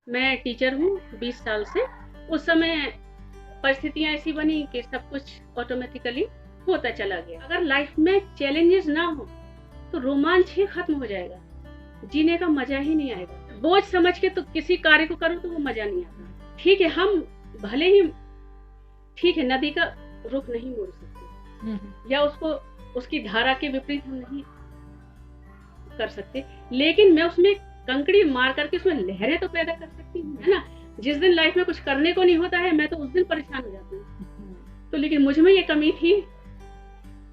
मैं टीचर हूँ 20 साल से। उस समय परिस्थितियाँ ऐसी बनी कि सब कुछ ऑटोमेटिकली होता चला गया। अगर लाइफ में चैलेंजेस ना हो तो रोमांच ही खत्म हो जाएगा, जीने का मजा ही नहीं आएगा। बोझ समझ के तो किसी कार्य को करो तो वो मजा नहीं आता। ठीक है, हम भले ही ठीक है नदी का रुख नहीं मोड़ सकते या उसको उसकी धारा के विपरीत हम नहीं कर सकते, लेकिन मैं उसमें कंकड़ी मार करके उसमें लहरें तो पैदा कर सकती हूँ, है ना। जिस दिन लाइफ में कुछ करने को नहीं होता है मैं तो उस दिन परेशान हो जाती हूँ। तो लेकिन मुझ में ये कमी थी,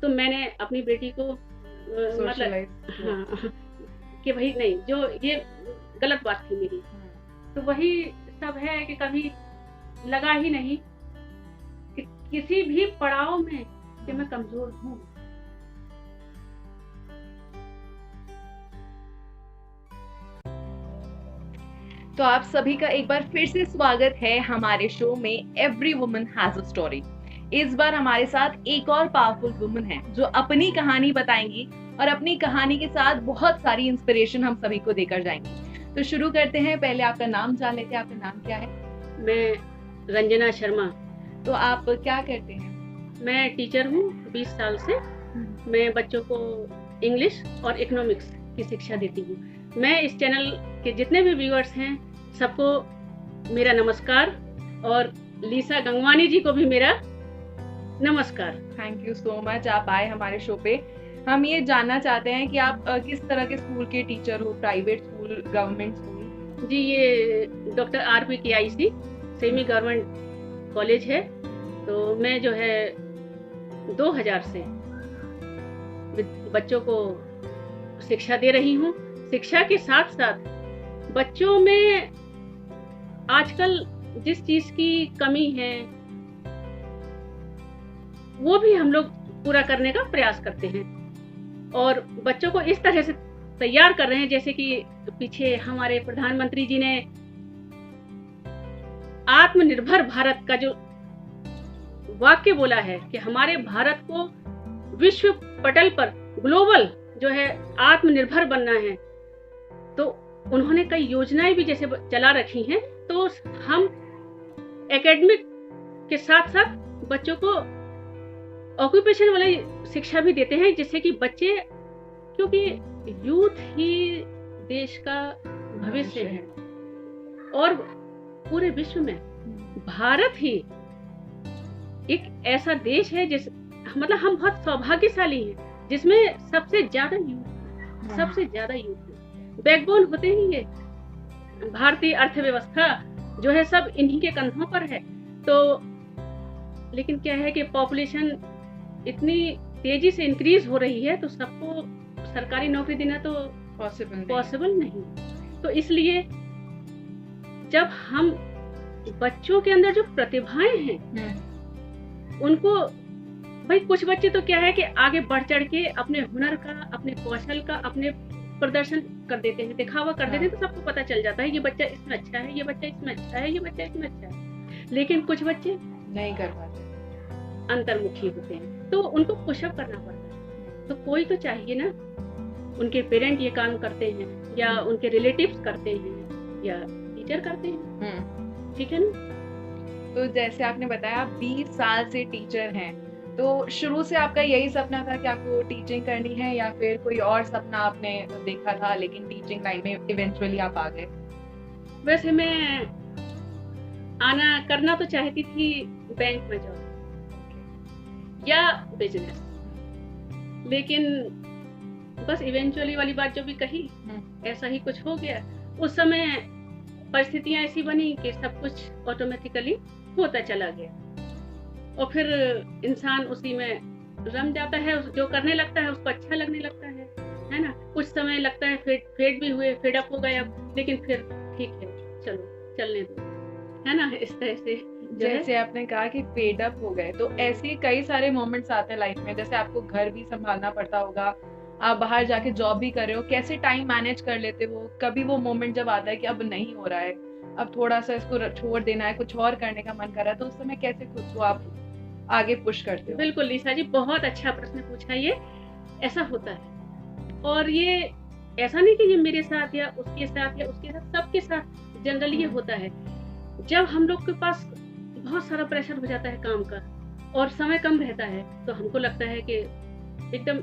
तो मैंने अपनी बेटी को मतलब हाँ कि भाई नहीं, जो ये गलत बात थी मेरी। तो वही सब है कि कभी लगा ही नहीं कि किसी भी पड़ाव में कि मैं कमजोर हूँ। तो आप सभी का एक बार फिर से स्वागत है हमारे शो में every woman has a story. इस बार हमारे साथ एक और पावरफुल वुमन है जो अपनी कहानी बताएंगी और अपनी कहानी के साथ बहुत सारी इंस्पिरेशन हम सभी को देकर जाएंगी। तो शुरू करते हैं। पहले आपका नाम जान लेते हैं। आपका नाम क्या है? मैं रंजना शर्मा। तो आप क्या करते हैं? मैं टीचर हूँ 20 साल से। मैं बच्चों को इंग्लिश और इकोनॉमिक्स की शिक्षा देती हूँ। मैं इस चैनल के जितने भी व्यूअर्स हैं सबको मेरा नमस्कार, और लीसा गंगवानी जी को भी मेरा नमस्कार। थैंक यू सो मच, आप आए हमारे शो पे। हम ये जानना चाहते हैं कि आप किस तरह के स्कूल के टीचर हो, प्राइवेट स्कूल, गवर्नमेंट स्कूल? जी, ये डॉक्टर आरपी की आईसी सेमी गवर्नमेंट कॉलेज है। तो मैं जो है 2000 से बच्चों को शिक्षा दे रही हूँ। शिक्षा के साथ साथ बच्चों में आजकल जिस चीज की कमी है वो भी हम लोग पूरा करने का प्रयास करते हैं, और बच्चों को इस तरह से तैयार कर रहे हैं जैसे कि पीछे हमारे प्रधानमंत्री जी ने आत्मनिर्भर भारत का जो वाक्य बोला है कि हमारे भारत को विश्व पटल पर ग्लोबल जो है आत्मनिर्भर बनना है, तो उन्होंने कई योजनाएं भी जैसे चला रखी हैं। तो हम एकेडमिक के साथ साथ बच्चों को ऑक्यूपेशन वाली शिक्षा भी देते हैं, जिससे कि बच्चे, क्योंकि यूथ ही देश का भविष्य है और पूरे विश्व में भारत ही एक ऐसा देश है जिस मतलब हम बहुत सौभाग्यशाली हैं जिसमें सबसे ज्यादा यूथ बैकबोन होते ही ये भारतीय अर्थव्यवस्था जो है सब इन्हीं के कंधों पर है। तो लेकिन क्या है कि पॉपुलेशन इतनी तेजी से इंक्रीज हो रही है तो सबको सरकारी नौकरी देना तो पॉसिबल नहीं। तो इसलिए जब हम बच्चों के अंदर जो प्रतिभाएं हैं उनको, भाई कुछ बच्चे तो क्या है कि आगे बढ़ चढ़ के अपने हुनर का, अपने कौशल का, अपने प्रदर्शन कर देते हैं, दिखावा कर देते हैं, तो सबको पता चल जाता है ये बच्चा इसमें अच्छा है, ये बच्चा इसमें अच्छा है, ये बच्चा इसमें अच्छा है। लेकिन कुछ बच्चे नहीं कर पाते, अंतर्मुखी होते हैं, तो उनको पुशअप करना पड़ता है। तो कोई तो चाहिए ना, उनके पेरेंट ये काम करते हैं या उनके रिलेटिव्स करते हैं या टीचर करते हैं, ठीक है ना। तो जैसे आपने बताया आप 20 साल से टीचर हैं, तो शुरू से आपका यही सपना था कि आपको टीचिंग करनी है या फिर कोई और सपना आपने देखा था लेकिन टीचिंग लाइन में इवेंचुअली आप आ गए? वैसे मैं करना तो चाहती थी बैंक में जॉब या बिजनेस, लेकिन बस इवेंचुअली वाली बात जो भी कही ऐसा ही कुछ हो गया। उस समय परिस्थितियां ऐसी बनी कि सब कुछ ऑटोमेटिकली होता चला गया और फिर इंसान उसी में रम जाता है, जो करने लगता है उसको अच्छा लगने लगता है ना। कुछ समय लगता है फेड भी हुए, फेड अप हो गए अब, लेकिन फिर ठीक है चलो चलने दो, है ना। इस तरह से जैसे आपने कहा कि फेड अप हो गए, तो ऐसे कई सारे मोमेंट्स आते हैं लाइफ में, जैसे आपको घर भी संभालना पड़ता होगा, आप बाहर जाके जॉब भी कर रहे हो, कैसे टाइम मैनेज कर लेते हो? कभी वो मोमेंट जब आता है कि अब नहीं हो रहा है, अब थोड़ा सा इसको छोड़ देना है, कुछ और करने का मन कर रहा है, तो उस समय कैसे खुद को आप आगे पुश करते हो? बिल्कुल लीसा जी, बहुत अच्छा प्रश्न पूछा। ये ऐसा होता है, और ये ऐसा नहीं कि ये मेरे साथ या उसके साथ या उसके साथ, सबके साथ जनरली ये होता है, जब हम लोग के पास बहुत सारा प्रेशर हो जाता है काम का और समय कम रहता है तो हमको लगता है कि एकदम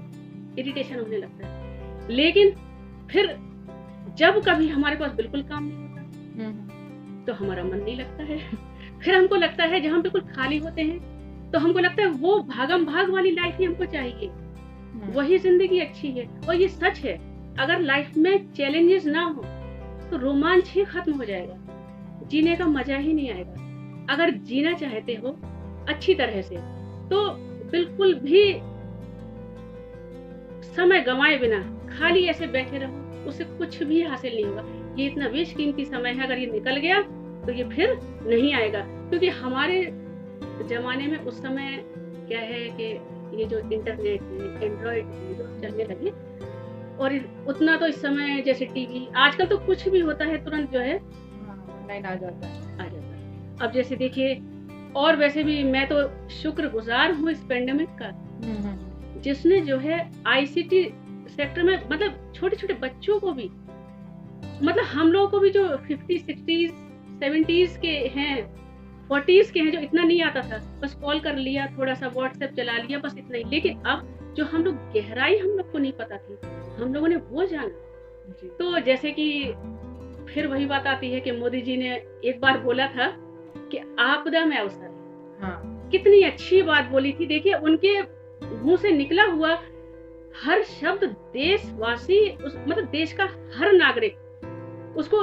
इरिटेशन होने लगता है। लेकिन फिर जब कभी हमारे पास बिल्कुल काम नहीं होता तो हमारा मन नहीं लगता है। फिर हमको लगता है जब हम बिल्कुल खाली होते हैं तो हमको लगता है वो भागम भाग वाली लाइफ ही हमको चाहिए, वही जिंदगी अच्छी है। और ये सच है, अगर लाइफ में चैलेंजेस ना हो तो रोमांच ही खत्म हो जाएगा, जीने का मजा ही नहीं आएगा। अगर जीना चाहते हो अच्छी तरह से तो बिल्कुल भी समय गंवाए बिना खाली ऐसे बैठे रहो, उससे कुछ भी हासिल नहीं होगा। ये इतना बेशकीमती समय है, अगर ये निकल गया तो ये फिर नहीं आएगा। क्योंकि हमारे जमाने में उस समय क्या है कि ये जो इंटरनेट है, एंड्रॉइड जो चलने लगे, और उतना तो इस समय जैसे टीवी, आजकल तो कुछ भी होता है तुरंत जो है ऑनलाइन आ जाता है। अब जैसे देखिए, और वैसे भी मैं तो शुक्रगुजार हूँ इस पेंडेमिक का, जिसने जो है आईसीटी सेक्टर में मतलब छोटे छोटे बच्चों को भी, मतलब हम लोगों को भी जो 50, 60, 70s के हैं, 40s के हैं, जो इतना नहीं आता था, बस कॉल कर लिया, थोड़ा सा व्हाट्सएप चला लिया, बस इतना ही। लेकिन अब जो हम लोग गहराई हम लोग को नहीं पता थी, हम लोगों ने वो जाना। तो जैसे कि फिर वही बात आती है कि मोदी जी ने एक बार बोला था कि आपदा में अवसर। हाँ, कितनी अच्छी बात बोली थी। देखिए उनके मुंह से निकला हुआ हर शब्द देशवासी, मतलब देश का हर नागरिक उसको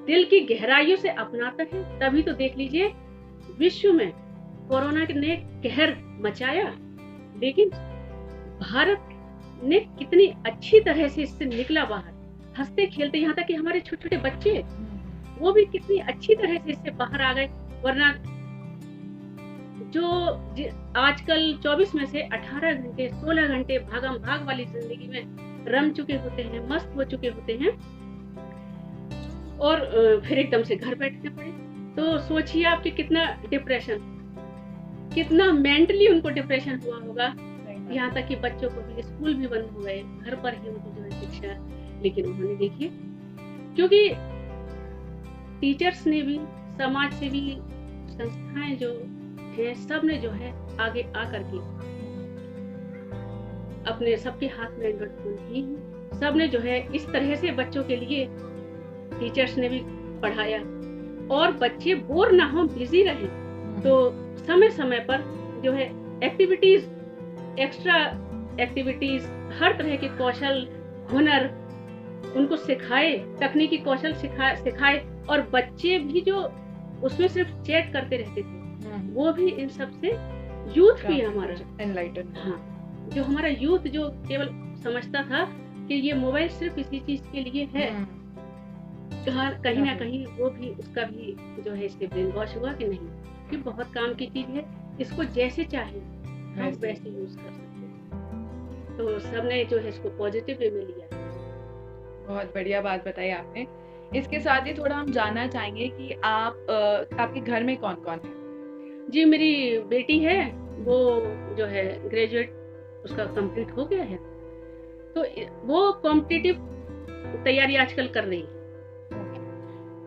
दिल की गहराइयों से अपनाता है। तभी तो देख लीजिए विश्व में कोरोना ने कहर मचाया, लेकिन भारत ने कितनी अच्छी तरह से इससे निकला बाहर, हंसते खेलते। यहाँ तक कि हमारे छोटे छोटे बच्चे वो भी कितनी अच्छी तरह से इससे बाहर आ गए। वरना जो आजकल 24 में से 18 घंटे 16 घंटे भागम भाग वाली जिंदगी में रम चुके होते हैं, मस्त हो चुके होते हैं, और फिर एकदम से घर बैठने पड़े। तो सोचिए आपके कितना डिप्रेशन, कितना मेंटली उनको डिप्रेशन हुआ होगा। यहाँ तक कि बच्चों को भी स्कूल भी बंद हो गए, घर पर ही उनको जो है शिक्षा। लेकिन उन्होंने देखिए, क्योंकि टीचर्स ने भी, समाज से भी, संस्थाएं जो है, सब ने जो है आगे आकर के अपने, सबके हाथ में एंड्रॉइड फोन ही, सब ने जो है इस तरह से बच्चों के लिए, टीचर्स ने भी पढ़ाया और बच्चे बोर ना हो, बिजी रहे। तो समय समय पर जो है एक्टिविटीज, एक्स्ट्रा एक्टिविटीज, हर तरह के कौशल, हुनर उनको सिखाए, तकनीकी कौशल सिखाए। और बच्चे भी जो उसमें सिर्फ चैट करते रहते थे, वो भी इन सब से, यूथ भी हमारा एनलाइटन, हाँ, जो हमारा यूथ जो केवल समझता था कि ये मोबाइल सिर्फ इसी चीज के लिए है, कहीं ना कहीं वो भी, उसका भी जो है इससे ब्रेन वॉश हुआ कि नहीं, कि बहुत काम की चीज है, इसको जैसे चाहे हम वैसे यूज कर सकते हैं। तो सबने जो है इसको पॉजिटिव वे में लिया। बहुत बढ़िया बात बताई आपने। इसके साथ ही थोड़ा हम जानना चाहेंगे कि आपके घर में कौन कौन है? जी, मेरी बेटी है, वो जो है ग्रेजुएट उसका कंप्लीट हो गया है, तो वो कॉम्पिटिटिव तैयारी आजकल कर रही है।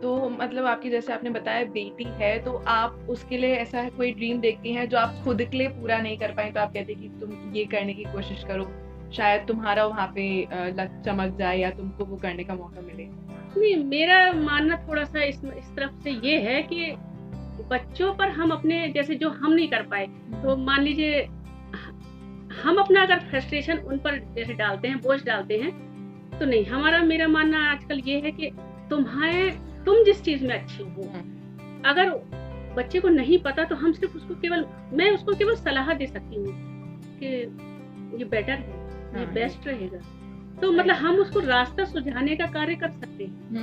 तो मतलब आपकी, जैसे आपने बताया बेटी है, तो आप उसके लिए ऐसा है कोई ड्रीम देखती हैं जो आप खुद के लिए पूरा नहीं कर पाए, तो आप कहते हैं कि तुम ये करने की कोशिश करो, शायद तुम्हारा वहाँ पे लक चमक जाए या तुमको वो करने का मौका मिले? नहीं, मेरा मानना थोड़ा सा इस तरफ से ये है कि बच्चों पर हम अपने, जैसे जो हम नहीं कर पाए, तो मान लीजिए हम अपना अगर फ्रस्ट्रेशन उन पर जैसे डालते हैं, बोझ डालते हैं, तो नहीं। मेरा मानना आजकल ये है कि तुम जिस चीज में अच्छी हो, अगर बच्चे को नहीं पता तो हम सिर्फ मैं उसको केवल सलाह दे सकती हूँ कि ये बेटर है, ये बेस्ट रहेगा। तो मतलब हम उसको रास्ता सुझाने का कार्य कर सकते हैं,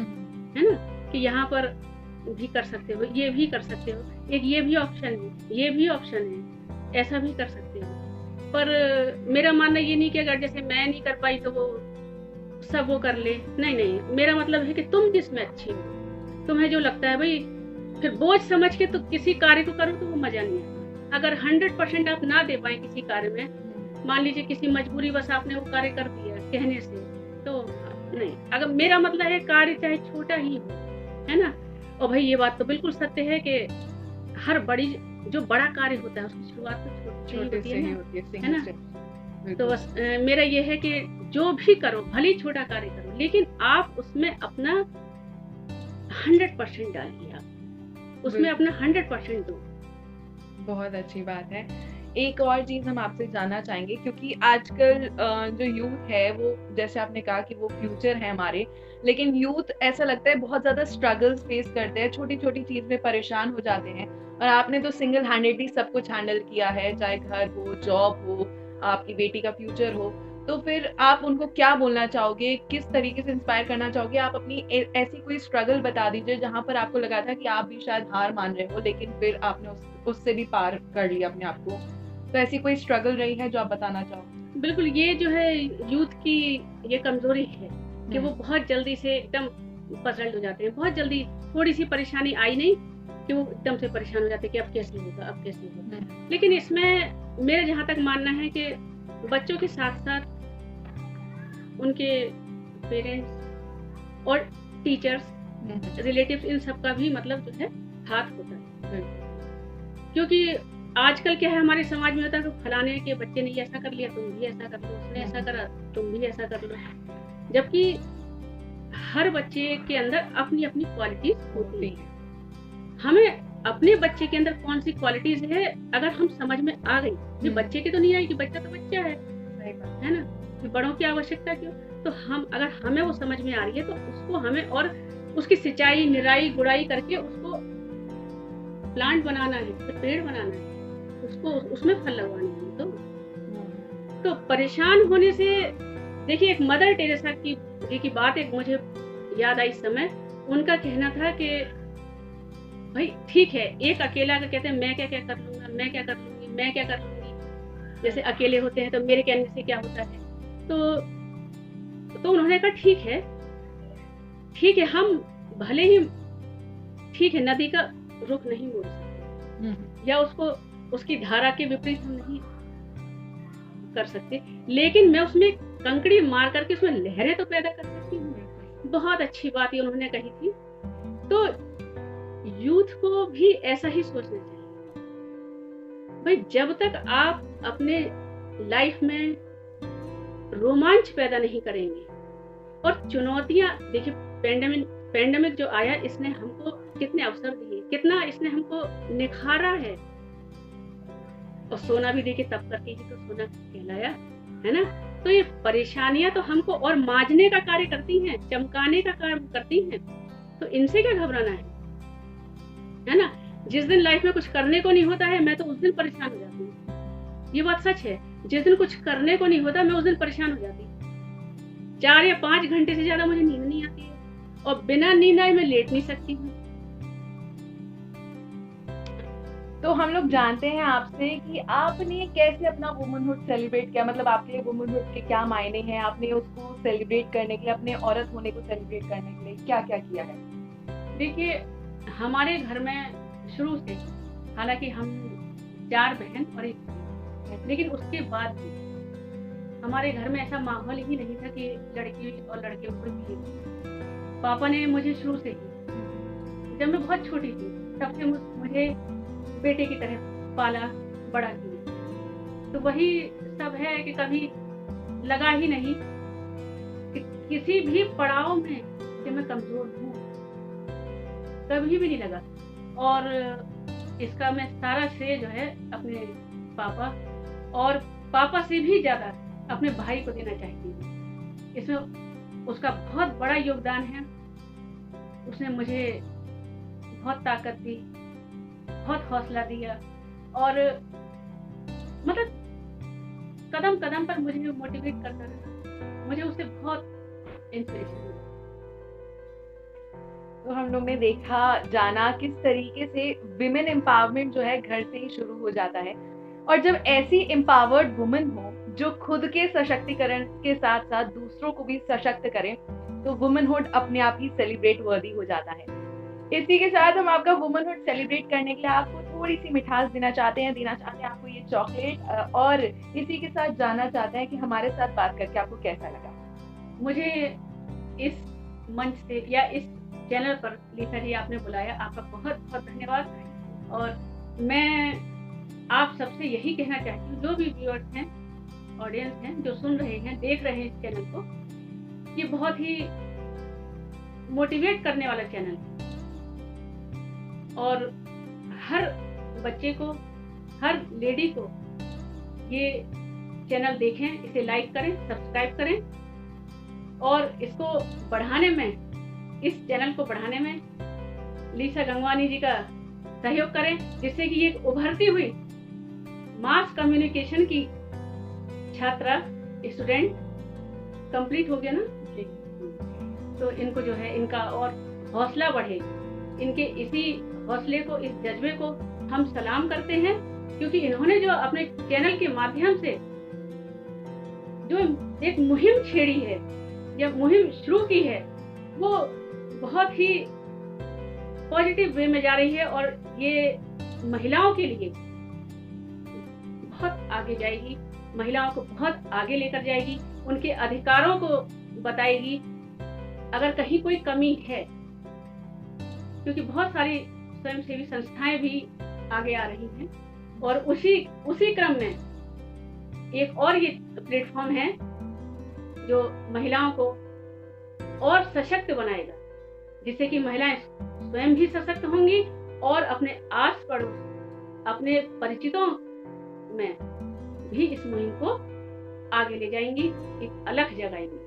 है ना, कि यहाँ पर भी कर सकते हो, ये भी कर सकते हो, एक ये भी ऑप्शन है, ये भी ऑप्शन है, ऐसा भी कर सकते हो। पर मेरा मानना ये नहीं कि अगर जैसे मैं नहीं कर पाई तो वो सब वो कर ले, नहीं। मेरा मतलब है कि तुम जिसमें अच्छी हो, तुम्हें जो लगता है भाई, फिर बोझ समझ के तो किसी कार्य को करो तो वो मजा नहीं आता। अगर 100% आप ना दे पाए किसी कार्य में, मान लीजिए किसी मजबूरी बस आपने वो कार्य कर दिया कहने से, तो नहीं। अगर मेरा मतलब है कार्य चाहे छोटा ही हो, है ना, और भाई ये बात तो बिल्कुल सत्य है कि हर बड़ी जो बड़ा कार्य होता है उसकी शुरुआत तो छोटे से ही होती है ना। तो बस मेरा ये है कि जो भी करो भले ही छोटा कार्य करो, लेकिन आप उसमें अपना 100% डालिए, आप उसमें अपना 100% दो। बहुत अच्छी बात है। एक और चीज हम आपसे जानना चाहेंगे, क्योंकि आजकल जो यूथ है वो, जैसे आपने कहा कि वो फ्यूचर है हमारे, लेकिन यूथ ऐसा लगता है बहुत ज्यादा स्ट्रगल्स फेस करते हैं, छोटी छोटी चीज में परेशान हो जाते हैं। और आपने तो सिंगल हैंडेडली सब कुछ हैंडल किया है, चाहे घर हो, जॉब हो, आपकी बेटी का फ्यूचर हो। तो फिर आप उनको क्या बोलना चाहोगे, किस तरीके से इंस्पायर करना चाहोगे? आप अपनी ऐसी कोई स्ट्रगल बता दीजिए जहां पर आपको लगा था कि आप भी शायद हार मान रहे हो, लेकिन फिर आपने उससे भी पार कर लिया अपने आप को। तो ऐसी कोई स्ट्रगल रही है जो आप बताना चाहो? बिल्कुल, ये जो है यूथ की ये कमजोरी है कि वो बहुत जल्दी से एकदम पसल्ट हो जाते हैं। बहुत जल्दी थोड़ी सी परेशानी आई नहीं कि वो एकदम से परेशान हो जाते हैं कि अब कैसे होगा, अब कैसे होगा। लेकिन इसमें मेरा जहाँ तक मानना है कि बच्चों के साथ साथ उनके पेरेंट्स और टीचर्स, रिलेटिव्स, इन सब का भी मतलब जो है हाथ होता है। क्योंकि आजकल क्या है हमारे समाज में होता है कि फलाने के बच्चे ने ऐसा कर लिया, तुम भी ऐसा कर लो, उसने ऐसा करा, तुम भी ऐसा कर लो। जबकि हर बच्चे के अंदर अपनी अपनी क्वालिटीज होती हैं। हमें अपने बच्चे के अंदर कौन सी क्वालिटीज है अगर हम समझ में आ गई, कि बच्चे की तो नहीं आई, कि बच्चा तो बच्चा है ना, कि बड़ों की आवश्यकता क्यों। तो हम अगर हमें वो समझ में आ रही है तो उसको हमें और उसकी सिंचाई, निराई, गुड़ाई करके उसको प्लांट बनाना है, पेड़ बनाना है, उसको उसमें फल लगवाने हैं। तो परेशान होने से, देखिए एक मदर टेरेसा की बात एक मुझे याद आई इस समय। उनका कहना था कि भाई ठीक है, एक अकेला का कहते हैं मैं क्या क्या कर लूंगा, मैं क्या कर लूंगी, मैं क्या कर लूंगी, जैसे अकेले होते हैं तो मेरे कहने से क्या होता है। तो उन्होंने कहा ठीक है, हम भले ही ठीक है नदी का रुख नहीं मोड़ सकते या उसको उसकी धारा के विपरीत हम नहीं कर सकते, लेकिन मैं उसमें कंकड़ी मार करके उसमें लहरें तो पैदा कर सकती हूँ। बहुत अच्छी बात ये उन्होंने कही थी। तो यूथ को भी ऐसा ही सोचना चाहिए। भाई जब तक आप अपने लाइफ में रोमांच पैदा नहीं करेंगे और चुनौतियां, देखिए पेंडेमिक जो आया इसने हमको कितने अवसर दिए, कितना इसने हमको निखारा है। और सोना भी देखिए तब करके ही तो सोना कहलाया, है ना। तो ये परेशानियां तो हमको और मांझने का कार्य करती हैं, चमकाने का कार्य करती हैं। तो इनसे क्या घबराना है ना। जिस दिन लाइफ में कुछ करने को नहीं होता है मैं तो उस दिन परेशान हो जाती हूँ। ये बात सच है, जिस दिन कुछ करने को नहीं होता मैं उस दिन परेशान हो जाती हूँ। 4 या 5 घंटे से ज्यादा मुझे नींद नहीं आती है और बिना नींद आए मैं लेट नहीं सकती हूँ। तो हम लोग जानते हैं आपसे कि आपने कैसे अपना वुमनहुड सेलिब्रेट किया, मतलब आपके लिए वुमनहुड के क्या मायने हैं, आपने उसको सेलिब्रेट करने के लिए, अपने औरत होने को सेलिब्रेट करने के लिए क्या क्या किया है? देखिए हमारे घर में शुरू से, हालांकि हम 4 बहन और एक भाई, लेकिन उसके बाद भी हमारे घर में ऐसा माहौल ही नहीं था कि लड़की और लड़के को भेद। पापा ने मुझे शुरू से ही, जब मैं बहुत छोटी थी तब से मुझे बेटे की तरह पाला, बड़ा किया। तो वही सब है कि कभी लगा ही नहीं कि किसी भी पड़ाव में कि मैं कमजोर हूँ, कभी भी नहीं लगा। और इसका मैं सारा श्रेय जो है अपने पापा, और पापा से भी ज्यादा अपने भाई को देना चाहती हूँ। इसमें उसका बहुत बड़ा योगदान है। उसने मुझे बहुत ताकत दी, बहुत हौसला दिया, और मतलब कदम कदम पर मुझे मोटिवेट करता रहा। मुझे उससे बहुत इंस्पिरेशन मिला। तो हम लोग ने देखा, जाना किस तरीके से विमेन एम्पावरमेंट जो है घर से ही शुरू हो जाता है, और जब ऐसी एम्पावर्ड वुमन हो जो खुद के सशक्तिकरण के साथ साथ दूसरों को भी सशक्त करें, तो वुमनहुड अपने आप ही सेलिब्रेट वर्दी हो जाता है। इसी के साथ हम आपका वुमनहुड सेलिब्रेट करने के लिए आपको थोड़ी सी मिठास देना चाहते हैं आपको ये चॉकलेट, और इसी के साथ जानना चाहते हैं कि हमारे साथ बात करके आपको कैसा लगा। मुझे इस मंच से या इस चैनल पर लीसा जी आपने बुलाया, आपका बहुत बहुत धन्यवाद। और मैं आप सबसे यही कहना चाहती हूँ, जो भी व्यूअर्स हैं, ऑडियंस हैं, जो सुन रहे हैं, देख रहे हैं इस चैनल को, ये बहुत ही मोटिवेट करने वाला चैनल है। और हर बच्चे को, हर लेडी को ये चैनल देखें, इसे लाइक करें, सब्सक्राइब करें और इसको बढ़ाने में, इस चैनल को बढ़ाने में लीसा गंगवानी जी का सहयोग करें, जिससे कि एक उभरती हुई मास कम्युनिकेशन की छात्रा, स्टूडेंट कंप्लीट हो गया ना, तो इनको जो है, इनका और हौसला बढ़े। इनके इसी हौसले को, इस जज्बे को हम सलाम करते हैं, क्योंकि इन्होंने जो अपने चैनल के माध्यम से जो एक मुहिम छेड़ी है या मुहिम शुरू की है, वो बहुत ही पॉजिटिव वे में जा रही है और ये महिलाओं के लिए बहुत आगे जाएगी, महिलाओं को बहुत आगे लेकर जाएगी, उनके अधिकारों को बताएगी। अगर कहीं कोई कमी है, क्योंकि बहुत सारी स्वयंसेवी संस्थाएं भी आगे आ रही हैं, और उसी क्रम में एक और ये प्लेटफॉर्म है जो महिलाओं को और सशक्त बनाएगा, जिससे कि महिलाएं स्वयं भी सशक्त होंगी और अपने आस पड़ोस, अपने परिचितों में भी इस मुहिम को आगे ले जाएंगी, एक अलग जगाएंगी।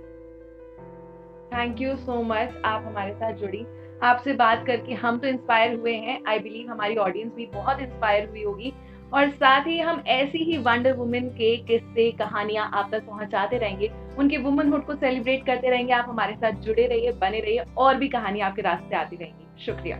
थैंक यू सो मच, आप हमारे साथ जुड़ी। आपसे बात करके हम तो इंस्पायर हुए हैं, आई बिलीव हमारी ऑडियंस भी बहुत इंस्पायर हुई होगी, और साथ ही हम ऐसी ही वंडर वुमेन के किस्से, कहानियां आप तक पहुंचाते रहेंगे, उनके वुमनहुड को सेलिब्रेट करते रहेंगे। आप हमारे साथ जुड़े रहिए, बने रहिए, और भी कहानी आपके रास्ते आती रहेंगी। शुक्रिया।